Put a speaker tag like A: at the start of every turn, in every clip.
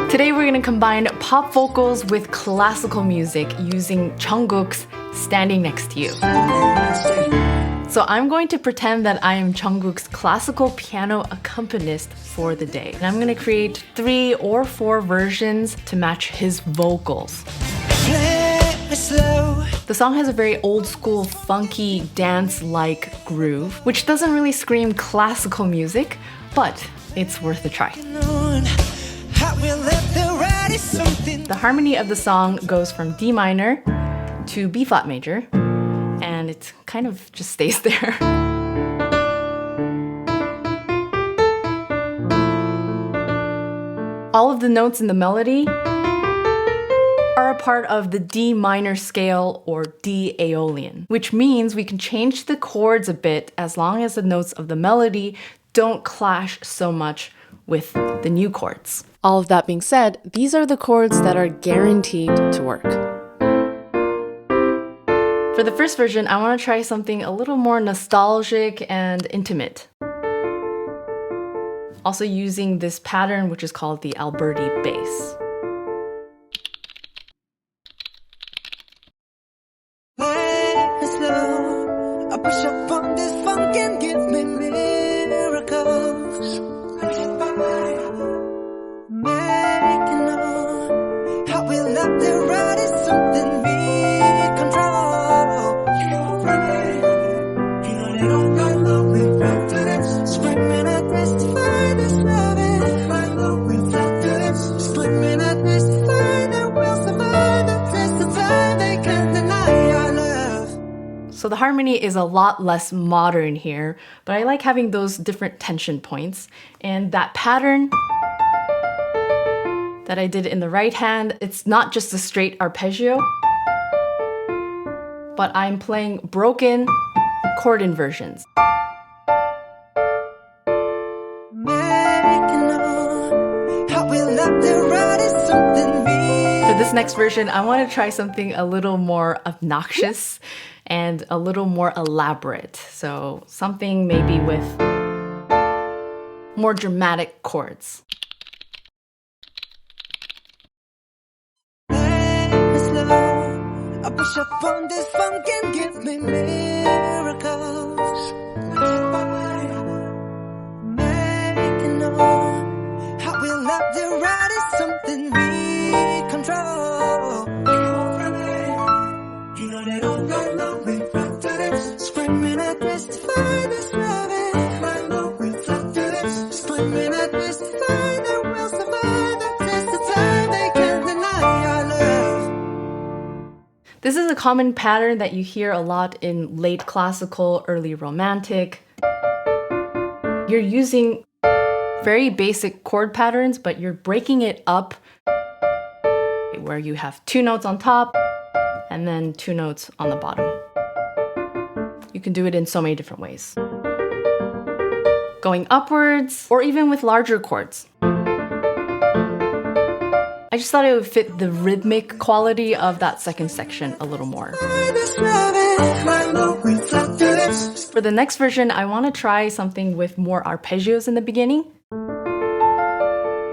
A: Today we're going to combine pop vocals with classical music using Jung Kook's Standing Next to You. So I'm going to pretend that I am Jung Kook's classical piano accompanist for the day. And I'm going to create 3 or 4 versions to match his vocals. The song has a very old school, funky, dance-like groove, which doesn't really scream classical music, but it's worth a try. The harmony of the song goes from D minor to B flat major, and it kind of just stays there. All of the notes in the melody are a part of the D minor scale or D Aeolian, which means we can change the chords a bit as long as the notes of the melody don't clash so much with the new chords. All of that being said, these are the chords that are guaranteed to work. For the first version, I want to try something a little more nostalgic and intimate. Also using this pattern, which is called the Alberti bass.
B: I push up on this funk and give me miracles. Making on how we love the ride is something we control. You know they don't like love, we felt it. Screaming I testify this love is like love, we felt it. Screaming I testify that we'll survive the test of time. They can't deny our love.
A: So the harmony is a lot less modern here, but I like having those different tension points. And that pattern that I did in the right hand, it's not just a straight arpeggio, but I'm playing broken chord inversions. For this next version, I want to try something a little more obnoxious and a little more elaborate. So something maybe with more dramatic chords.
B: I push up on this funk and give me miracles. Making on how we love the ride is something we control. You know they don't like love, we felt it. Screaming I testify this love is like love, we felt it. Screaming I testify that we'll survive the test of time. They can't deny our love.
A: This is a common pattern that you hear a lot in late classical, early romantic. You're using very basic chord patterns, but you're breaking it up where you have 2 notes on top and then 2 notes on the bottom. You can do it in so many different ways. Going upwards, or even with larger chords. I just thought it would fit the rhythmic quality of that second section a little more. For the next version, I want to try something with more arpeggios in the beginning.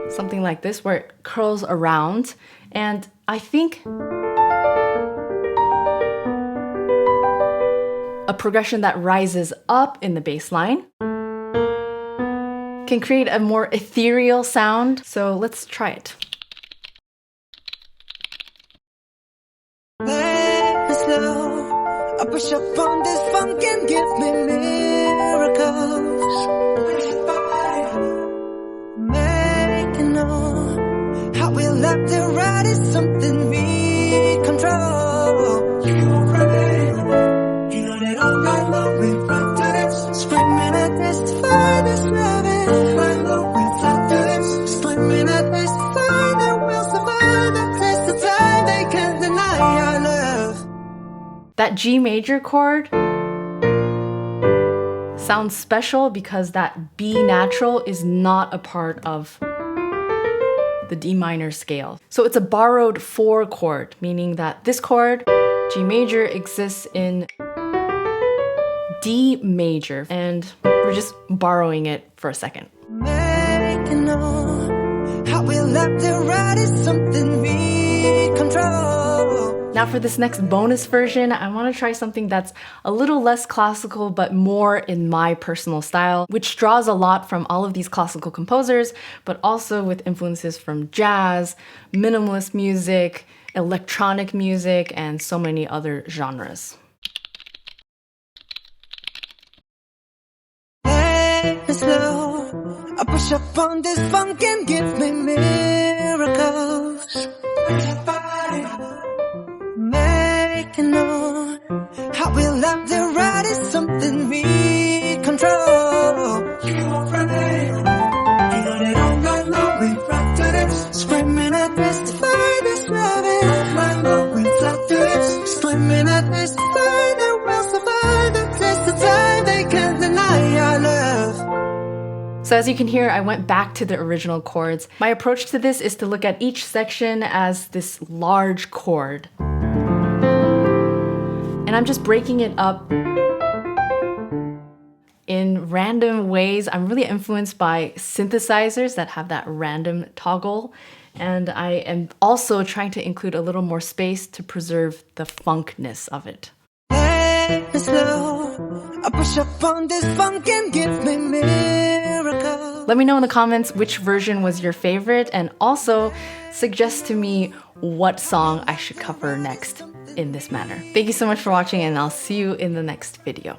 A: Something like this where it curls around. And I think a progression that rises up in the bass line can create a more ethereal sound. So let's try it.
B: I push up on this funk and give me miracles. Making on how we love the ride is something we control. You know they don't like love, we felt it. Screaming I testify this love is like love, we felt it. Screaming I testify that we'll survive the test of time. They can't deny our love.
A: That G major chord sounds special because that B natural is not a part of the D minor scale. So it's a borrowed 4 chord, meaning that this chord, G major, exists in D major, and we're just borrowing it for a second.
B: Making on how we love the ride
A: Now for this next bonus version, I want to try something that's a little less classical but more in my personal style, which draws a lot from all of these classical composers, but also with influences from jazz, minimalist music, electronic music, and so many other genres.
B: Slow, I push up on this funk and give me miracles. Making know how we love the ride is something we control. You already feel it all night long. We rock to this, screaming at this to find this love. All night long we flock to this, screaming at this to find that we'll survive the test of time. They can't deny our love.
A: So as you can hear, I went back to the original chords. My approach to this is to look at each section as this large chord. And I'm just breaking it up in random ways. I'm really influenced by synthesizers that have that random toggle. And I am also trying to include a little more space to preserve the funkness of it.
B: I push up on this funk and give me miracles.
A: Let me know in the comments which version was your favorite, and also suggest to me what song I should cover next in this manner. Thank you so much for watching, and I'll see you in the next video.